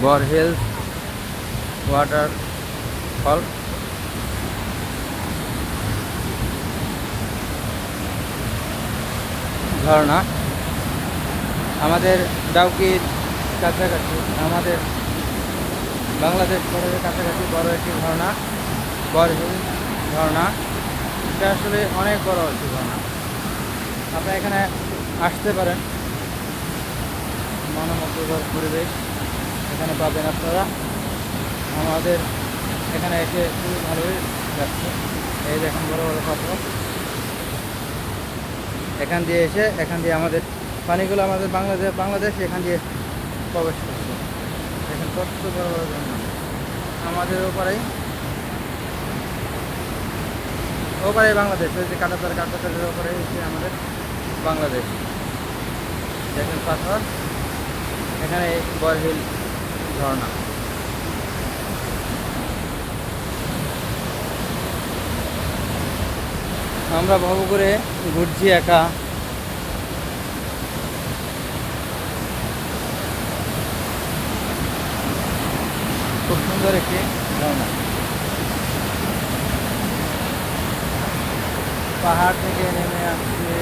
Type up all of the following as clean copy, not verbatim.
বরহেল water ফল। ঝর্ণা আমাদের ডাউকির কাছাকাছি, আমাদের বাংলাদেশ বর্ডারের কাছাকাছি বড় একটি ঝর্ণা, বরহিল ঝর্ণা। এটা আসলে অনেক বড় একটি ঝর্ণা। আপনারা এখানে আসতে পারেন, মনোমুগ্ধকর পরিবেশ এখানে পাবেন আপনারা। আমাদের এখানে এসে খুবই ভালোই যাচ্ছে। এই দেখেন বড় বড় পাথর, এখান দিয়ে এসে এখান দিয়ে আমাদের পানিগুলো আমাদের বাংলাদেশ এখান দিয়ে প্রবেশ করছে। দেখেন কত বড় বড় ঝর্ণা। আমাদের ওপারে বাংলাদেশ, ওই যে কাঁটাতারের ওপরে হচ্ছে আমাদের বাংলাদেশ। দেখেন পাথর, এখানে বরহিল ঝর্ণা। আমরা ভাবু করে ঘুরছি একা। খুব সুন্দর একটি ঝর্ণা, পাহাড় থেকে নেমে আসছে।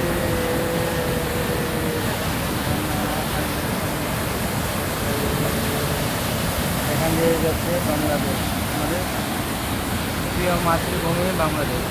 এখান দিয়ে যাচ্ছে বাংলাদেশ, আমাদের প্রিয় মাতৃভূমি বাংলাদেশ।